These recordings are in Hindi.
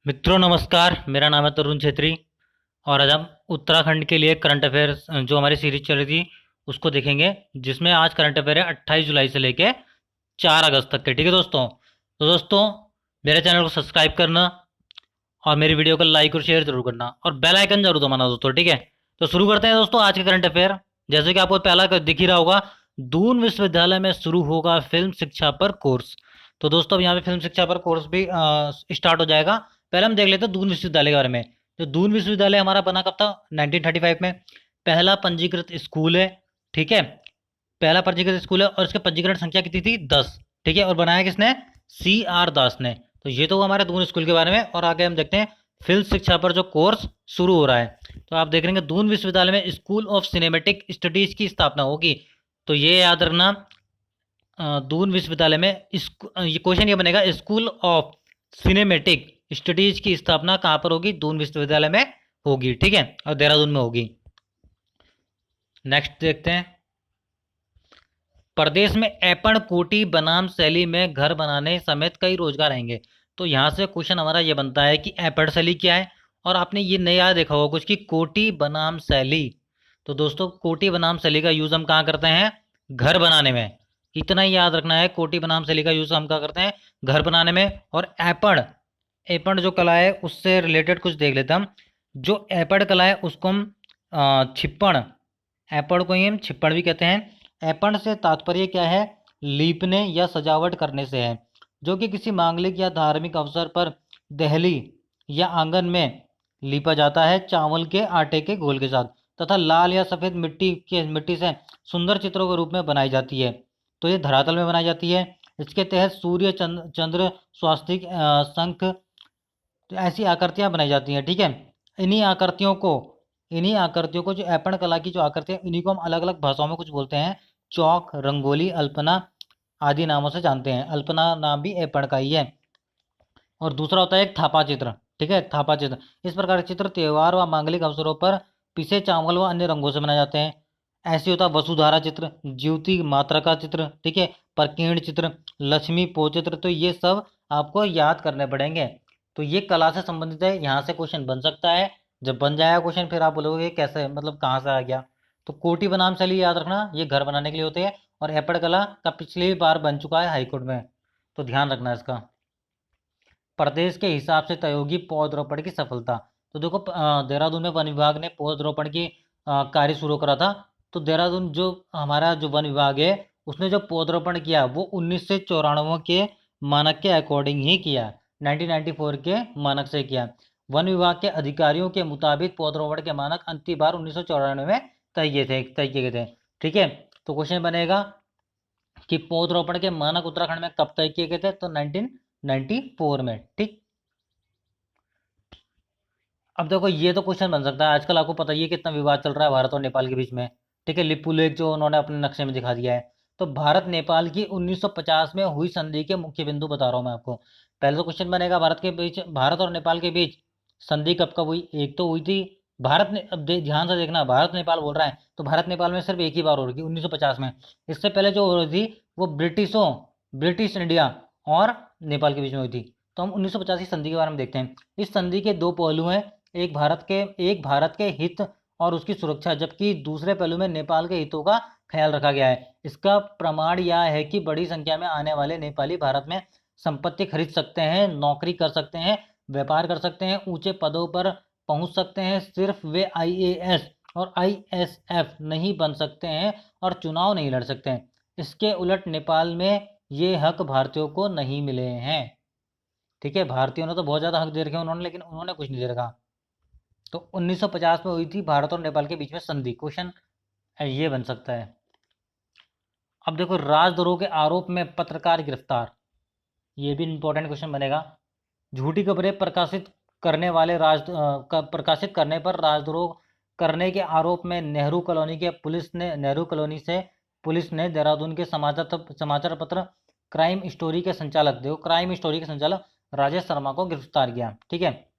मित्रों नमस्कार। मेरा नाम है तरुण छेत्री और आज हम उत्तराखंड के लिए करंट अफेयर्स जो हमारी सीरीज चल रही थी उसको देखेंगे, जिसमें आज करंट अफेयर है 28 जुलाई से लेके 4 अगस्त तक के। ठीक है दोस्तों। तो दोस्तों, मेरे चैनल को सब्सक्राइब करना और मेरी वीडियो को लाइक और शेयर जरूर करना और बेल आइकन जरूर दबाना दोस्तों। ठीक है, तो शुरू करते हैं दोस्तों आज के करंट अफेयर। जैसे कि आपको पहला दिख ही रहा होगा, दून विश्वविद्यालय में शुरू होगा फिल्म शिक्षा पर कोर्स। तो दोस्तों अब यहाँ पे फिल्म शिक्षा पर कोर्स भी स्टार्ट हो जाएगा। पहले हम देख लेते हैं दून विश्वविद्यालय के बारे में। तो दून विश्वविद्यालय हमारा बना कब था? 1935 में। पहला पंजीकृत स्कूल है। ठीक है, पहला पंजीकृत स्कूल है और इसके पंजीकरण संख्या कितनी थी? 10। ठीक है, और बनाया किसने? CR दास ने। तो ये तो हमारे दून स्कूल के बारे में। और आगे हम देखते हैं फिल्म शिक्षा पर जो कोर्स शुरू हो रहा है। तो आप देख रहे हैं दून विश्वविद्यालय में स्कूल ऑफ सिनेमेटिक स्टडीज की स्थापना होगी। तो ये याद रखना, दून विश्वविद्यालय में ये क्वेश्चन ये बनेगा, स्कूल ऑफ सिनेमेटिक स्टडीज की स्थापना कहाँ पर होगी? दून विश्वविद्यालय में होगी। ठीक है, और देहरादून में होगी। नेक्स्ट देखते हैं, प्रदेश में ऐपण कोटी बनाम शैली में घर बनाने समेत कई रोजगार आएंगे। तो यहाँ से क्वेश्चन हमारा ये बनता है कि ऐपण शैली क्या है। और आपने ये नया देखा होगा कुछ कि कोटी बनाम शैली। तो दोस्तों कोटी बनाम शैली का यूज हम कहाँ करते हैं? घर बनाने में। इतना ही याद रखना है, कोटी बनाम शैली का यूज हम कहाँ करते हैं? घर बनाने में। और ऐपण, ऐपण जो कला है उससे रिलेटेड कुछ देख लेते हैं हम। जो ऐपण कला है उसको हम छिप्पण, ऐपण को ही हम छिप्पण भी कहते हैं। ऐपण से तात्पर्य क्या है? लीपने या सजावट करने से है, जो कि किसी मांगलिक या धार्मिक अवसर पर दहली या आंगन में लीपा जाता है चावल के आटे के घोल के साथ, तथा लाल या सफेद मिट्टी से सुंदर चित्रों के रूप में बनाई जाती है। तो ये धरातल में बनाई जाती है। इसके तहत सूर्य, चंद्र, स्वास्तिक, शंख, तो ऐसी आकृतियां बनाई जाती हैं। ठीक है, इन्हीं आकृतियों को इन्हीं आकृतियों को जो ऐपण कला की जो आकृतियां, इन्हीं को हम अलग अलग भाषाओं में कुछ बोलते हैं। चौक, रंगोली, अल्पना आदि नामों से जानते हैं। अल्पना नाम भी ऐपण का ही है। और दूसरा होता है एक थापा चित्र। ठीक है, थापा चित्र, इस प्रकार के चित्र त्योहार व मांगलिक अवसरों पर पिसे चावल व अन्य रंगों से बनाए जाते हैं। ऐसे होता है वसुधारा चित्र, ज्योति मात्रा का चित्र, ठीक है, प्रकीर्ण चित्र, लक्ष्मी पो चित्र। तो ये सब आपको याद करने पड़ेंगे। तो ये कला से संबंधित है, यहाँ से क्वेश्चन बन सकता है। जब बन जाएगा क्वेश्चन फिर आप बोलोगे ये कैसे, मतलब कहाँ से आ गया। तो कोटी बनाम शैली याद रखना, ये घर बनाने के लिए होते हैं। और ऐपण कला का पिछली बार बन चुका है हाईकोर्ट में, तो ध्यान रखना इसका। प्रदेश के हिसाब से तय होगी पौधरोपण की सफलता। तो देखो देहरादून में वन विभाग ने पौधरोपण की कार्य शुरू करा था। तो देहरादून जो हमारा जो वन विभाग है उसने जो पौधरोपण किया वो 1994 के मानक के अकॉर्डिंग ही किया, 1994 के मानक से किया। वन विभाग के अधिकारियों के मुताबिक पौधरोपण के मानक अंतिम बार 1994 में तय किए गए थे। ठीक है, तो क्वेश्चन बनेगा कि पौधरोपण के मानक उत्तराखंड में कब तय किए गए थे? तो 1994 में। ठीक, अब देखो ये तो क्वेश्चन बन सकता है, आजकल आपको पता ही है कितना विवाद चल रहा है भारत और नेपाल के बीच में। ठीक है, लिपू लेक जो उन्होंने अपने नक्शे में दिखा दिया है। तो भारत नेपाल की 1950 में हुई संधि के मुख्य बिंदु बता रहा हूँ मैं आपको। पहले तो क्वेश्चन बनेगा भारत और नेपाल के बीच संधि कब कब हुई? एक तो हुई थी भारत ने, अब ध्यान से देखना, भारत नेपाल बोल रहा है तो भारत नेपाल में सिर्फ एक ही बार हो रही थी 1950 में। इससे पहले जो हो रही थी वो ब्रिटिश इंडिया और नेपाल के बीच में हुई थी। तो हम 1950 की संधि के बारे में देखते हैं। इस संधि के दो पहलू हैं, एक भारत के हित और उसकी सुरक्षा, जबकि दूसरे पहलू में नेपाल के हितों का ख्याल रखा गया है। इसका प्रमाण यह है कि बड़ी संख्या में आने वाले नेपाली भारत में संपत्ति खरीद सकते हैं, नौकरी कर सकते हैं, व्यापार कर सकते हैं, ऊंचे पदों पर पहुंच सकते हैं। सिर्फ वे IAS और ISF नहीं बन सकते हैं और चुनाव नहीं लड़ सकते हैं। इसके उलट नेपाल में ये हक भारतीयों को नहीं मिले हैं। ठीक है, भारतीयों ने तो बहुत ज़्यादा हक दे रखे हैं उन्होंने, लेकिन उन्होंने कुछ नहीं दे रखा। तो 1950 में हुई थी भारत और नेपाल के बीच में संधि। क्वेश्चन ये बन सकता है। अब देखो राजद्रोह के आरोप में पत्रकार गिरफ्तार, ये भी इंपॉर्टेंट क्वेश्चन बनेगा। झूठी खबरें प्रकाशित करने पर राजद्रोह करने के आरोप में नेहरू कॉलोनी से पुलिस ने देहरादून के समाचार पत्र क्राइम स्टोरी के संचालक राजेश शर्मा को गिरफ्तार किया। ठीक है,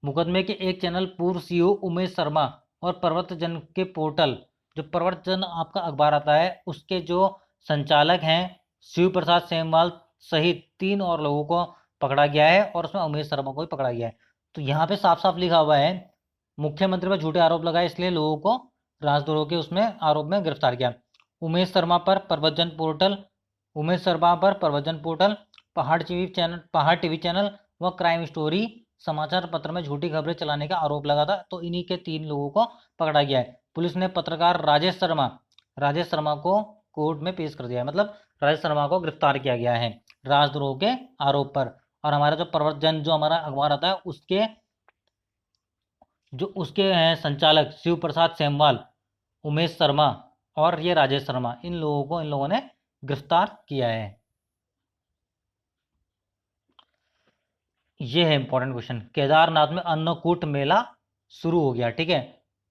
मुकदमे के एक चैनल पूर्व CEO उमेश शर्मा और प्रवर्तन के पोर्टल, जो प्रवर्तन आपका अखबार आता है उसके जो संचालक हैं शिव प्रसाद सेमवाल सहित 3 और लोगों को पकड़ा गया है और उसमें उमेश शर्मा को भी पकड़ा गया है। तो यहाँ पे साफ साफ लिखा हुआ है मुख्यमंत्री पर झूठे आरोप लगाए इसलिए लोगों को राजद्रोह के उसमें आरोप में गिरफ्तार किया। उमेश शर्मा पर प्रव्रजन पोर्टल उमेश शर्मा पर प्रव्रजन पोर्टल, पहाड़ टीवी चैनल व क्राइम स्टोरी समाचार पत्र में झूठी खबरें चलाने का आरोप लगा था। तो इन्हीं के 3 लोगों को पकड़ा गया है। पुलिस ने पत्रकार राजेश शर्मा को कोर्ट में पेश कर दिया है, मतलब राजेश शर्मा को गिरफ्तार किया गया है राजद्रोह के आरोप पर। और हमारा जो प्रवर्तन जो हमारा अखबार आता है उसके हैं संचालक शिव प्रसाद सेमवाल, उमेश शर्मा और ये राजेश शर्मा, इन लोगों ने गिरफ्तार किया है। ये है इंपॉर्टेंट क्वेश्चन। केदारनाथ में अन्नकूट मेला शुरू हो गया, ठीक है।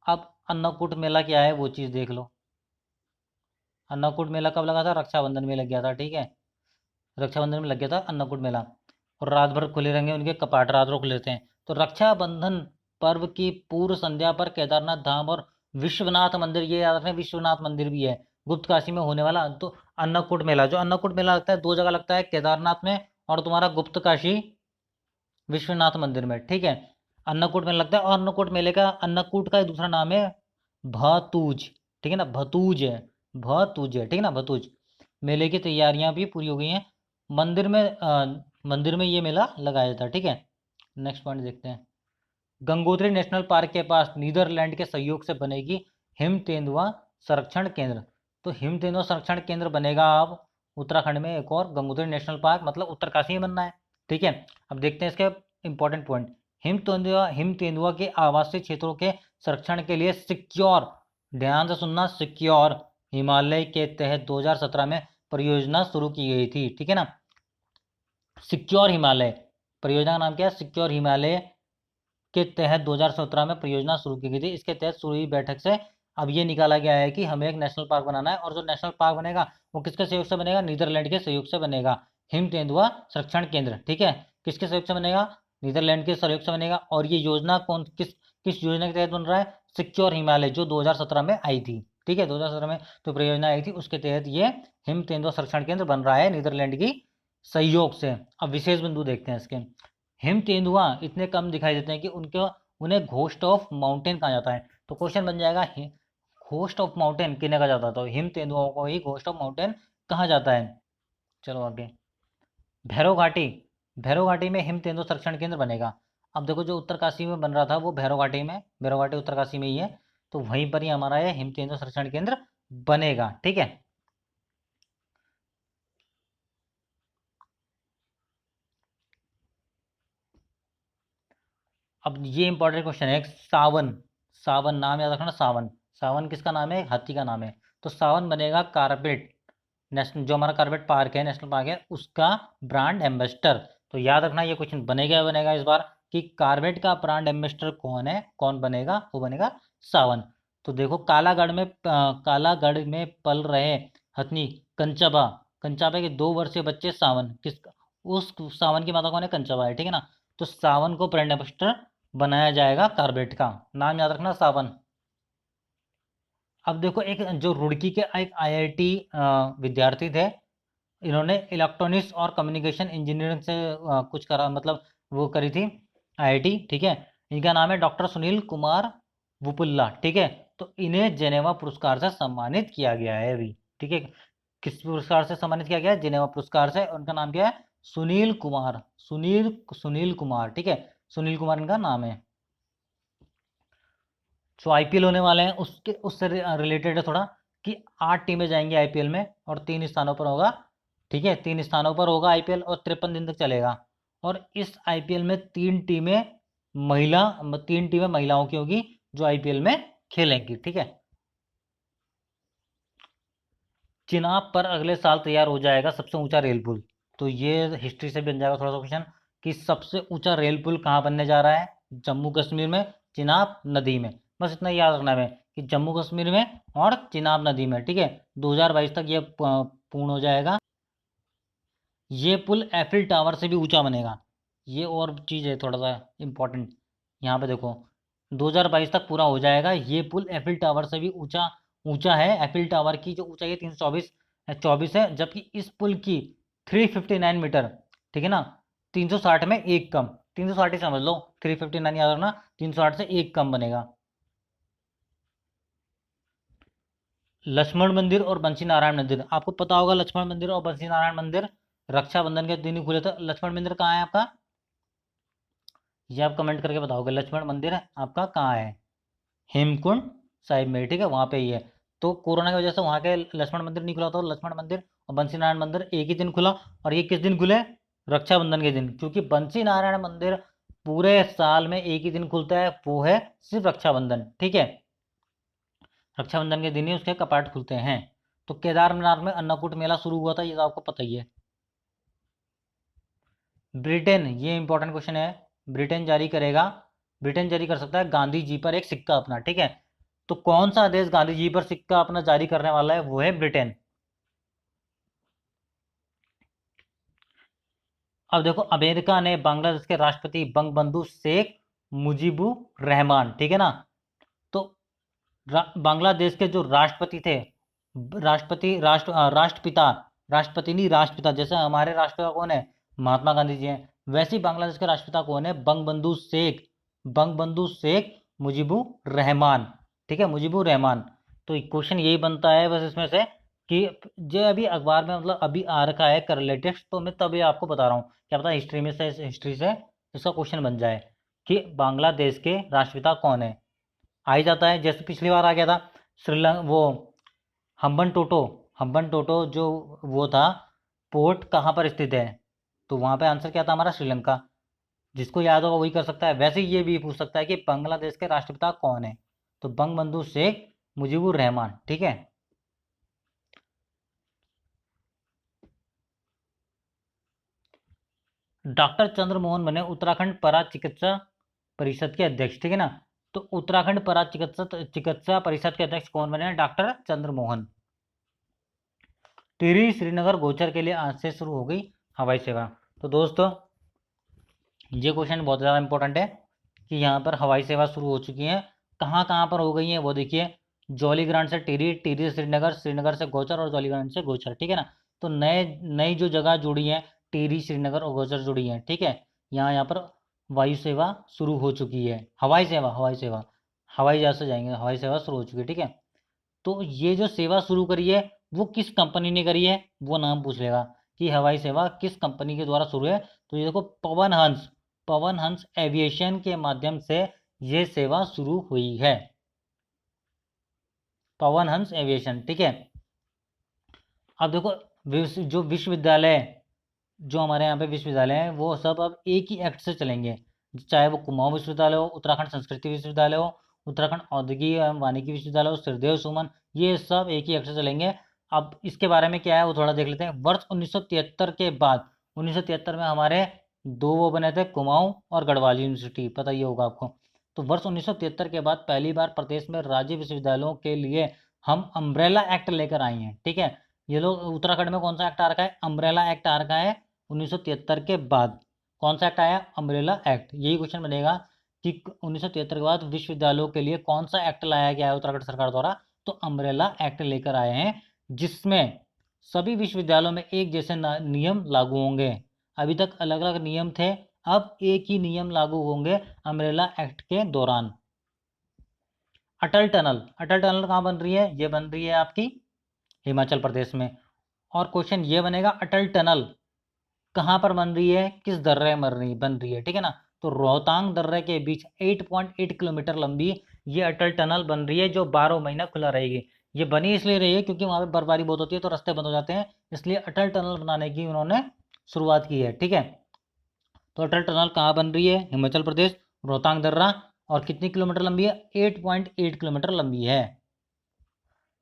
अब अन्नकूट मेला क्या है वो चीज देख लो। अन्नकूट मेला कब लगा था? रक्षाबंधन में लग गया था, ठीक है। रक्षाबंधन में लग गया था अन्नकूट मेला। और रात भर खुले रहेंगे उनके कपाट, रात भर खुले रहते हैं। तो रक्षाबंधन पर्व की पूर्व संध्या पर केदारनाथ धाम और विश्वनाथ मंदिर, ये याद रखना विश्वनाथ मंदिर भी है गुप्त काशी में होने वाला। तो अन्नकूट मेला, जो अन्नकूट मेला लगता है 2 जगह लगता है, केदारनाथ में और तुम्हारा गुप्त काशी विश्वनाथ मंदिर में, ठीक है। अन्नकूट मेला लगता है और अन्नकूट मेले का, अन्नकूट का दूसरा नाम है भतूज, ठीक है ना। भतूज है, ठीक है ना, भतूज। मेले की तैयारियां भी पूरी हो गई हैं। मंदिर में ये मेला लगाया जाता है, ठीक है। नेक्स्ट पॉइंट देखते हैं। गंगोत्री नेशनल पार्क के पास नीदरलैंड के सहयोग से बनेगी हिम तेंदुआ संरक्षण केंद्र। तो हिम तेंदुआ संरक्षण केंद्र बनेगा अब उत्तराखंड में एक और, गंगोत्री नेशनल पार्क, मतलब उत्तरकाशी में बनना है, ठीक है। अब देखते हैं इसके इंपॉर्टेंट पॉइंट। हिम तेंदुआ के आवासीय क्षेत्रों के संरक्षण के लिए सिक्योर, ध्यान से सुनना, सिक्योर हिमालय के तहत 2017 में परियोजना शुरू की गई थी, ठीक है ना। सिक्योर हिमालय परियोजना का नाम क्या है? सिक्योर हिमालय के तहत 2017 में परियोजना शुरू की गई थी। इसके तहत शुरू हुई बैठक से अब ये निकाला गया है कि हमें एक नेशनल पार्क बनाना है। और जो नेशनल पार्क बनेगा वो किसके सहयोग से बनेगा? नीदरलैंड के सहयोग से बनेगा। हिम तेंदुआ संरक्षण केंद्र, ठीक है, किसके सहयोग से बनेगा? नीदरलैंड के सहयोग से बनेगा। और ये योजना किस किस योजना के तहत बन रहा है? सिक्योर हिमालय, जो 2017 में आई थी, ठीक है। 2017 में जो परियोजना आई थी उसके तहत ये हिम तेंदुआ संरक्षण केंद्र बन रहा है नीदरलैंड की सहयोग से। अब विशेष बिंदु देखते हैं इसके। हिम तेंदुआ इतने कम दिखाई देते हैं कि उन्हें घोस्ट ऑफ माउंटेन कहा जाता है। तो क्वेश्चन बन जाएगा घोस्ट ऑफ माउंटेन किन्हें कहा जाता है? तो हिम तेंदुओं को ही घोस्ट ऑफ माउंटेन कहा जाता है। चलो आगे। भैरव घाटी, भैरव घाटी में हिम तेंदुआ संरक्षण केंद्र बनेगा। अब देखो जो उत्तरकाशी में बन रहा था वो भैरव घाटी उत्तरकाशी में ही है। तो वहीं पर ही हमारा ये हिम तेंदुआ संरक्षण केंद्र बनेगा, ठीक है। अब ये इंपॉर्टेंट क्वेश्चन है। सावन, सावन नाम याद रखना, सावन, सावन किसका नाम है? हाथी का नाम है। तो सावन बनेगा कारपेट नेशनल, जो हमारा कारपेट पार्क है, नेशनल पार्क है, उसका ब्रांड एम्बेसडर। तो याद रखना ये क्वेश्चन बनेगा इस बार कि कारपेट का ब्रांड एम्बेसडर कौन है, कौन बनेगा? वो बनेगा सावन। तो देखो कालागढ़ में पल रहे हथनी कंचबा, कंचबा के 2 वर्षीय बच्चे सावन, उस सावन की माता कौन है? कंचबा है, ठीक है ना। तो सावन को ब्रांड एम्बेसडर बनाया जाएगा कारबेट का, नाम याद रखना सावन। अब देखो एक जो रुड़की के एक आईआईटी विद्यार्थी थे, इन्होंने इलेक्ट्रॉनिक्स और कम्युनिकेशन इंजीनियरिंग से कुछ करा, मतलब वो करी थी आईआईटी, ठीक है। इनका नाम है डॉक्टर सुनील कुमार वुपुल्ला, ठीक है। तो इन्हें जेनेवा पुरस्कार से सम्मानित किया गया है अभी, ठीक है। किस पुरस्कार से सम्मानित किया गया है? जेनेवा पुरस्कार से। उनका नाम क्या है? सुनील कुमार, सुनील कुमार, ठीक है। सुनील कुमार इनका नाम है। जो आईपीएल होने वाले हैं उससे रिलेटेड है थोड़ा, कि 8 टीमें जाएंगी आईपीएल में और 3 स्थानों पर होगा, ठीक है। 3 स्थानों पर होगा आईपीएल और 53 दिन तक चलेगा। और इस आईपीएल में 3 टीमें महिलाओं की होगी जो आईपीएल में खेलेंगी, ठीक है। चिनाब पर अगले साल तैयार हो जाएगा सबसे ऊंचा रेल पुल। तो ये हिस्ट्री से बन जाएगा थोड़ा सा क्वेश्चन कि सबसे ऊंचा रेल पुल कहाँ बनने जा रहा है? जम्मू कश्मीर में, चिनाब नदी में। बस इतना याद रखना है कि जम्मू कश्मीर में और चिनाब नदी में, ठीक है। 2022 तक ये पूर्ण हो जाएगा। ये पुल एफिल टावर से भी ऊंचा बनेगा। ये और चीज़ है थोड़ा सा इम्पोर्टेंट, यहाँ पे देखो 2022 तक पूरा हो जाएगा। ये पुल एफिल टावर से भी ऊंचा ऊंचा है। एफिल टावर की जो ऊंचाई है 324 24 है, जबकि इस पुल की 359 मीटर, ठीक है ना, 360 में एक कम, 360 ही समझ लो, 359 याद रखना, 360 से एक कम बनेगा। लक्ष्मण मंदिर और बंसी नारायण मंदिर, आपको पता होगा लक्ष्मण मंदिर और बंसी नारायण मंदिर रक्षाबंधन के दिन ही खुले थे। लक्ष्मण मंदिर कहाँ है आपका, ये आप कमेंट करके बताओगे। लक्ष्मण मंदिर आपका कहाँ है, हेमकुंड साहिब में, ठीक है, वहाँ पे ही है। तो कोरोना की वजह से वहाँ के लक्ष्मण मंदिर नहीं खुला, तो लक्ष्मण मंदिर और बंसी नारायण मंदिर एक ही दिन खुला। और ये किस दिन खुले, रक्षाबंधन के दिन, क्योंकि बंसी नारायण मंदिर पूरे साल में एक ही दिन खुलता है, वो है सिर्फ रक्षाबंधन, ठीक है। रक्षाबंधन के दिन ही उसके कपाट खुलते हैं। तो केदारनाथ में अन्नकूट मेला शुरू हुआ था, ये तो आपको पता ही है। ब्रिटेन, ये इंपॉर्टेंट क्वेश्चन है, ब्रिटेन जारी करेगा, ब्रिटेन जारी कर सकता है गांधी जी पर एक सिक्का अपना, ठीक है। तो कौन सा देश गांधी जी पर सिक्का अपना जारी करने वाला है, वो है ब्रिटेन। अब देखो, अमेरिका ने बांग्लादेश के राष्ट्रपति बंगबंधु शेख मुजीबुर रहमान, ठीक है ना, तो बांग्लादेश के जो राष्ट्रपति थे, राष्ट्रपिता, राष्ट्रपति नहीं राष्ट्रपिता, जैसे हमारे राष्ट्रपिता कौन है, महात्मा गांधी जी हैं, वैसे ही बांग्लादेश के राष्ट्रपिता कौन है, बंगबंधु शेख मुजीबुर रहमान, ठीक है, मुजीबुर रहमान। तो क्वेश्चन यही बनता है बस इसमें से कि जो अभी अखबार में मतलब अभी आ रखा है कर लेटेस्ट, तो मैं तभी आपको बता रहा हूँ, क्या पता हिस्ट्री से इसका क्वेश्चन बन जाए कि बांग्लादेश के राष्ट्रपिता कौन है। आ ही जाता है, जैसे पिछली बार आ गया था श्रीलंका, वो हम्बन टोटो, हम्बन टोटो जो वो था, पोर्ट कहाँ पर स्थित है, तो वहाँ पे आंसर क्या था हमारा, श्रीलंका। जिसको याद होगा वही कर सकता है। वैसे ही ये भी पूछ सकता है कि बांग्लादेश के राष्ट्रपिता कौन है, तो बंगबंधु शेख मुजीबुर रहमान, ठीक है। डॉक्टर चंद्रमोहन बने उत्तराखंड परा चिकित्सा परिषद के अध्यक्ष, ठीक है ना। तो उत्तराखंड परा चिकित्सा चिकित्सा परिषद के अध्यक्ष कौन बने, डॉक्टर चंद्रमोहन। टिहरी श्रीनगर गोचर के लिए आज से शुरू हो गई हवाई सेवा। तो दोस्तों ये क्वेश्चन बहुत ज़्यादा इंपॉर्टेंट है कि यहाँ पर हवाई सेवा शुरू हो चुकी है। कहाँ कहाँ पर हो गई है वो देखिए, जौलीग्रांट से टिहरी, टिहरी से श्रीनगर, श्रीनगर से गोचर और जौलीग्रांट से गोचर, ठीक है ना। तो नए नई जो जगह जुड़ी हैं, टिहरी श्रीनगर और गोचर जुड़ी हैं, ठीक है। यहाँ पर वायु सेवा शुरू हो चुकी है, हवाई सेवा हवाई जहाज से जाएंगे, हवाई सेवा शुरू हो चुकी है, ठीक है। तो ये जो सेवा शुरू करी है वो किस कंपनी ने करी है, वो नाम पूछ लेगा कि हवाई सेवा किस कंपनी के द्वारा शुरू है। तो ये देखो, पवन हंस एविएशन के माध्यम से ये सेवा शुरू हुई है, पवन हंस एविएशन, ठीक है। अब देखो, जो विश्वविद्यालय, जो हमारे यहाँ पे विश्वविद्यालय हैं वो सब अब एक ही एक्ट से चलेंगे, चाहे वो कुमाऊं विश्वविद्यालय हो, उत्तराखंड संस्कृति विश्वविद्यालय हो, उत्तराखंड औद्योगिक एवं वानिकी विश्वविद्यालय हो, श्रीदेव सुमन, ये सब एक ही एक्ट से चलेंगे। अब इसके बारे में क्या है वो थोड़ा देख लेते हैं। वर्ष 1973 के बाद, 1973 में हमारे दो वो बने थे, कुमाऊं और गढ़वाल यूनिवर्सिटी, पता ही होगा आपको। तो वर्ष 1973 के बाद पहली बार प्रदेश में राज्य विश्वविद्यालयों के लिए हम अम्ब्रेला एक्ट लेकर आए हैं, ठीक है। ये लोग उत्तराखंड में कौन सा एक्ट आ रखा है, अम्ब्रेला एक्ट आ रखा है 1973 के बाद। कौन सा एक्ट आया, अम्ब्रेला एक्ट। यही क्वेश्चन बनेगा कि 1973 के बाद विश्वविद्यालयों के लिए कौन सा एक्ट लाया गया है उत्तराखंड सरकार द्वारा, तो अम्ब्रेला एक्ट लेकर आए हैं, जिसमें सभी विश्वविद्यालयों में एक जैसे नियम लागू होंगे। अभी तक अलग अलग नियम थे, अब एक ही नियम लागू होंगे अम्ब्रेला एक्ट के दौरान। अटल टनल, अटल टनल कहाँ बन रही है, ये बन रही है आपकी हिमाचल प्रदेश में। और क्वेश्चन ये बनेगा, अटल टनल कहाँ पर बन रही है, किस दर्रे में बन रही है, ठीक है ना। तो रोहतांग दर्रे के बीच 8.8 किलोमीटर लंबी ये अटल टनल बन रही है, जो 12 महीना खुला रहेगी। ये बनी इसलिए रही है क्योंकि वहाँ पे बर्फबारी बहुत होती है, तो रास्ते बंद हो जाते हैं, इसलिए अटल टनल बनाने की उन्होंने शुरुआत की है, ठीक है। तो अटल टनल कहाँ बन रही है, हिमाचल प्रदेश, रोहतांग दर्रा, और कितनी किलोमीटर लंबी है, 8.8 किलोमीटर लंबी है।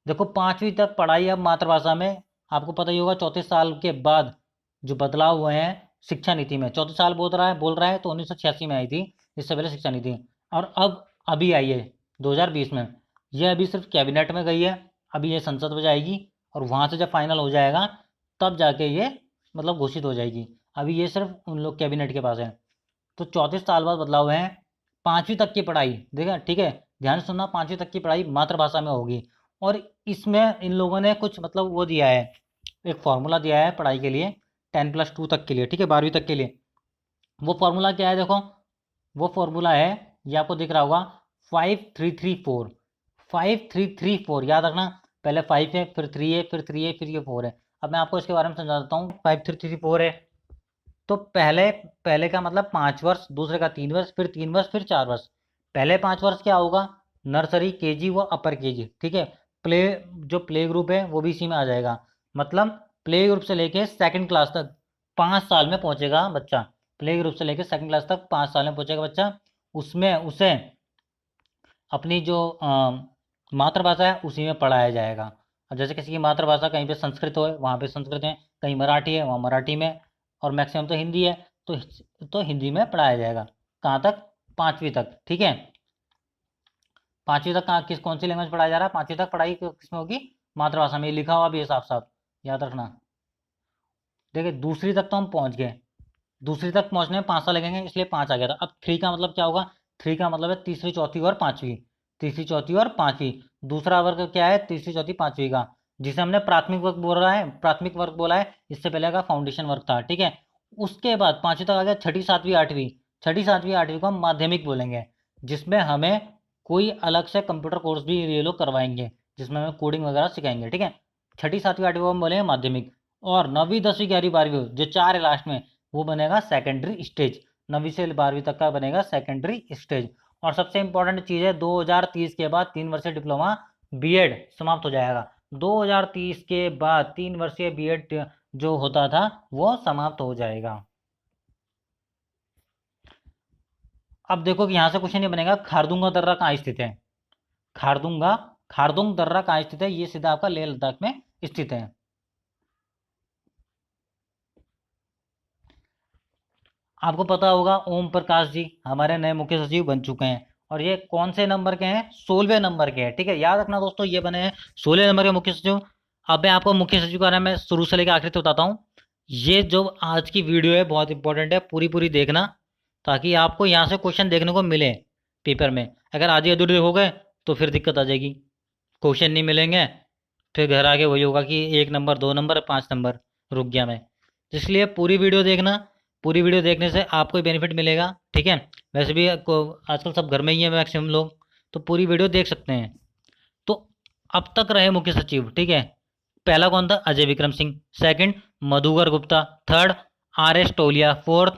देखो, 5वीं तक पढ़ाई अब मातृभाषा में, आपको पता ही होगा 34 साल के बाद जो बदलाव हुए हैं शिक्षा नीति में, 34 साल बोल रहा है तो 1986 में आई थी, इससे पहले शिक्षा नीति, और अब अभी आई है 2020 में। यह अभी सिर्फ कैबिनेट में गई है, अभी ये संसद में जाएगी, और वहाँ से जब फाइनल हो जाएगा तब जाके ये मतलब घोषित हो जाएगी। अभी ये सिर्फ उन लोग कैबिनेट के पास है। तो 34 साल बाद बदलाव है। 5वीं तक की पढ़ाई, देखा, ठीक है, ध्यान से सुनना, 5वीं तक की पढ़ाई मातृभाषा में होगी। और इसमें इन लोगों ने कुछ मतलब वो दिया है, एक फॉर्मूला दिया है पढ़ाई के लिए, 10+2 तक के लिए, ठीक है, 12वीं तक के लिए। वो फॉर्मूला क्या है देखो, वो फॉर्मूला है, ये आपको दिख रहा होगा, 5334। 5334 याद रखना, पहले 5 है, फिर 3 है, फिर 3 है, फिर ये 4 है। अब मैं आपको इसके बारे में समझा देता हूँ। 5334 है तो पहले पहले का मतलब 5 वर्ष, दूसरे का 3 वर्ष, फिर 3 वर्ष, फिर 4 वर्ष। पहले 5 वर्ष क्या होगा, नर्सरी, केजी व अपर केजी, ठीक है। प्ले, जो प्ले ग्रुप है वो भी इसी में आ जाएगा। मतलब प्ले ग्रुप से लेके सेकंड क्लास तक 5 साल में पहुंचेगा बच्चा। प्ले ग्रुप से लेके सेकंड क्लास तक 5 साल में पहुंचेगा बच्चा। उसमें उसे अपनी जो मातृभाषा है उसी में पढ़ाया जाएगा। अब जैसे किसी की मातृभाषा कहीं पे संस्कृत हो, वहाँ पे संस्कृत है, कहीं मराठी है, वहाँ मराठी में, और मैक्सिमम तो हिंदी है, तो हिंदी में पढ़ाया जाएगा। कहाँ तक, 5वीं तक, ठीक है। 5वीं तक कहाँ, कौन सी लैंग्वेज पढ़ाया जा रहा है, 5वीं तक पढ़ाई किसमें होगी, मातृभाषा में। लिखा हुआ भी है साफ साफ, याद रखना। देखिए दूसरी तक तो हम पहुँच गए, दूसरी तक पहुंचने में 5 साल लगेंगे, इसलिए 5 आ गया था। अब 3 का मतलब क्या होगा, 3 का मतलब है तीसरी, चौथी और पांचवी। तीसरी, चौथी और पांचवी। दूसरा वर्ग क्या है, तीसरी, चौथी, पांचवी का, जिसे हमने प्राथमिक वर्ग बोला है, प्राथमिक वर्ग बोला है। इससे पहले का फाउंडेशन वर्ग था, ठीक है। उसके बाद 5वीं तक आ गया, छठी, सातवीं, आठवीं। छठी, सातवीं, आठवीं को हम माध्यमिक बोलेंगे, जिसमें हमें कोई अलग से कंप्यूटर कोर्स भी ये लोग करवाएंगे, जिसमें हमें कोडिंग वगैरह सिखाएंगे, ठीक है। छठी, सातवीं, आठवीं को हम बोलेंगे माध्यमिक। और 9वीं, 10वीं, 11वीं, 12वीं जो 4 है लास्ट में, वो बनेगा सेकेंडरी स्टेज। 9वीं से 12वीं तक का बनेगा सेकेंडरी स्टेज। और सबसे इंपॉर्टेंट चीज़ है, 2030 के बाद 3 वर्षीय डिप्लोमा बीएड समाप्त हो जाएगा। 2030 के बाद 3 वर्षीय बीएड जो होता था वो समाप्त हो जाएगा। अब देखो कि यहाँ से क्वेश्चन ये बनेगा, खारदुंगा दर्रा कहाँ स्थित है। खारदुंगा, खारदुंग दर्रा कहाँ स्थित है, ये सीधा आपका लेह लद्दाख में स्थित है। आपको पता होगा ओम प्रकाश जी हमारे नए मुख्य सचिव बन चुके हैं, और ये कौन से नंबर के हैं, 16वें नंबर के हैं, ठीक है। याद रखना दोस्तों, ये बने हैं 16 नंबर के मुख्य सचिव। अब मैं आपको मुख्य सचिव के बारे में शुरू से लेकर आखिर तक बताता हूँ। ये जो आज की वीडियो है बहुत इंपॉर्टेंट है, पूरी पूरी देखना, ताकि आपको यहाँ से क्वेश्चन देखने को मिले पेपर में। अगर आधी अधूरी देखोगे तो फिर दिक्कत आ जाएगी, क्वेश्चन नहीं मिलेंगे, फिर घर आके वही होगा कि 1 नंबर, 2 नंबर, 5 नंबर, रुक गया मैं। इसलिए पूरी वीडियो देखना, पूरी वीडियो देखने से आपको बेनिफिट मिलेगा, ठीक है। वैसे भी आजकल सब घर में ही है मैक्सिमम लोग, तो पूरी वीडियो देख सकते हैं। तो अब तक रहे मुख्य सचिव, ठीक है। पहला कौन था, Ajay Vikram Singh. Second, Madhukar Gupta. Third, R S Tolia. Fourth,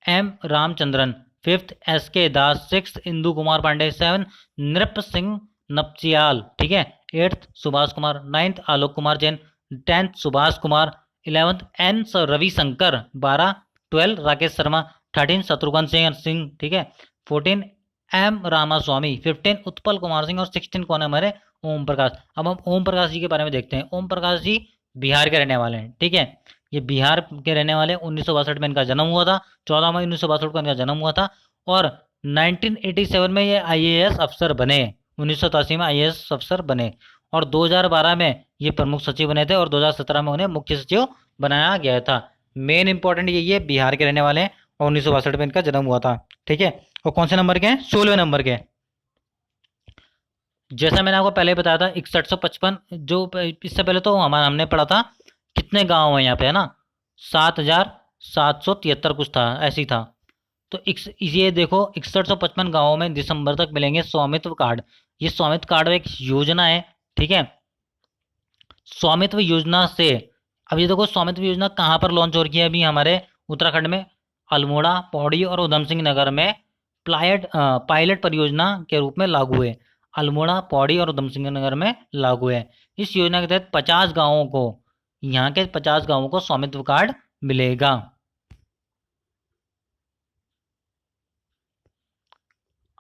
M Ramachandran. Fifth, S K Das. Six, Indu Kumar Pandey. Seven, Nrip Singh Napchyal, ठीक है। Eighth, Subhash Kumar. Ninth, Alok Kumar Jain. 10th, Subhash Kumar. 11th, N Ravishankar. 12, 12 Rakesh Sharma. 13 Shatrughan Singh, ठीक है। 14 एम रामास्वामी। 15 उत्पल कुमार सिंह। और 16 कौन है हमारे, ओम प्रकाश। अब हम ओम प्रकाश जी के बारे में देखते हैं। ओम प्रकाश जी बिहार के रहने वाले हैं, ठीक है। ये बिहार के रहने वाले, 1962 में इनका जन्म हुआ था। 14 मई 1962 को इनका जन्म हुआ था। और 1987 में ये IAS अफसर बने, 1987 में IAS अफसर बने। और 2012 में ये प्रमुख सचिव बने थे, और 2017 में उन्हें मुख्य सचिव बनाया गया था। मेन इंपॉर्टेंट यही है, बिहार के रहने वाले हैं, और 1962 में इनका जन्म हुआ था, ठीक है। और कौन से नंबर के हैं, 16वें नंबर के। जैसा मैंने आपको पहले बताया था 6155, जो इससे पहले तो हमने पढ़ा था कितने गांव हैं यहाँ पे, है ना, 7773 कुछ था, ऐसी था। तो ये देखो 6155 गाँवों में दिसंबर तक मिलेंगे स्वामित्व कार्ड। ये स्वामित्व कार्ड एक योजना है, ठीक है। स्वामित्व योजना से, अब ये देखो स्वामित्व योजना कहाँ पर लॉन्च हो रही है, अभी हमारे उत्तराखंड में अल्मोड़ा, पौड़ी और उधम सिंह नगर में पायलट परियोजना के रूप में लागू है। अल्मोड़ा, पौड़ी और उधम सिंह नगर में लागू है। इस योजना के तहत 50 गांवों को, यहाँ के 50 गांवों को स्वामित्व कार्ड मिलेगा।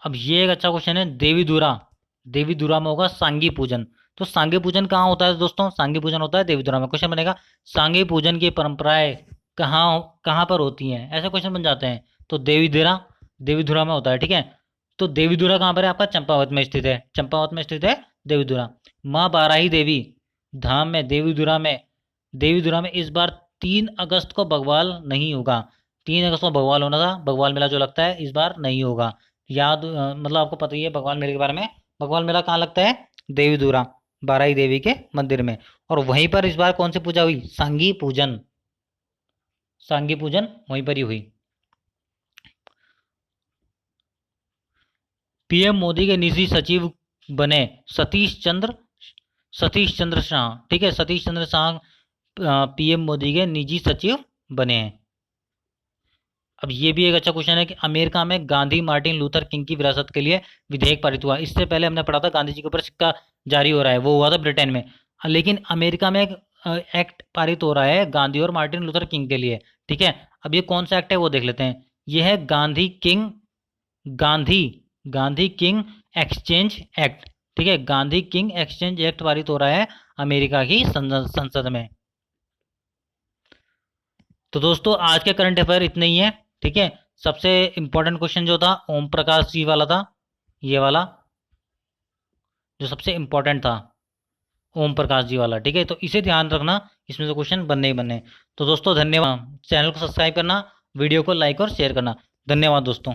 अब ये एक अच्छा क्वेश्चन है, देवीधुरा। देवीधुरा में होगा सांगी पूजन। तो सांगी पूजन कहाँ होता है दोस्तों, सांगी पूजन होता है देवीधुरा में। क्वेश्चन बनेगा, सांगी पूजन की परंपराएं कहाँ कहाँ पर होती हैं, ऐसे क्वेश्चन बन जाते हैं। तो देवीधुरा, देवीधुरा में होता है, ठीक है। तो देवीधुरा कहाँ पर है, आपका चंपावत में स्थित है। चंपावत में स्थित है देवीधुरा। माँ बाराही देवी धाम में, देवीधुरा में, देवीधुरा में इस बार 3 अगस्त को बग्वाल नहीं होगा। 3 अगस्त को बग्वाल होना था, बग्वाल मेला जो लगता है, इस बार नहीं होगा। मतलब आपको पता ही है बग्वाल मेले के बारे में। बग्वाल मेला कहाँ लगता है, देवीधुरा, बाराही देवी के मंदिर में। और वहीं पर इस बार कौन सी पूजा हुई, सांगी पूजन। सांगी पूजन वहीं पर ही हुई। पीएम मोदी के निजी सचिव बने सतीश चंद्र शाह। ठीक है, सतीश चंद्र शाह पीएम मोदी के निजी सचिव बने हैं। अब ये भी एक अच्छा क्वेश्चन है कि अमेरिका में गांधी मार्टिन लूथर किंग की विरासत के लिए विधेयक पारित हुआ। इससे पहले हमने पढ़ा था गांधी जी के ऊपर सिक्का जारी हो रहा है, वो हुआ था ब्रिटेन में, लेकिन अमेरिका में एक एक्ट पारित हो रहा है गांधी और मार्टिन लूथर किंग के लिए। ठीक है, अब ये कौन सा एक्ट है वो देख लेते हैं। ये है Gandhi Gandhi king exchange act. ठीक है, गांधी किंग एक्सचेंज एक्ट पारित हो रहा है अमेरिका की संसद में। तो दोस्तों आज के करंट अफेयर इतने ही है। ठीक है, सबसे इंपॉर्टेंट क्वेश्चन जो था ओम प्रकाश जी वाला था, ये वाला जो सबसे इंपॉर्टेंट था, ओम प्रकाश जी वाला। ठीक है, तो इसे ध्यान रखना, इसमें से क्वेश्चन बनने ही बनने। तो दोस्तों धन्यवाद, चैनल को सब्सक्राइब करना, वीडियो को लाइक और शेयर करना। धन्यवाद दोस्तों।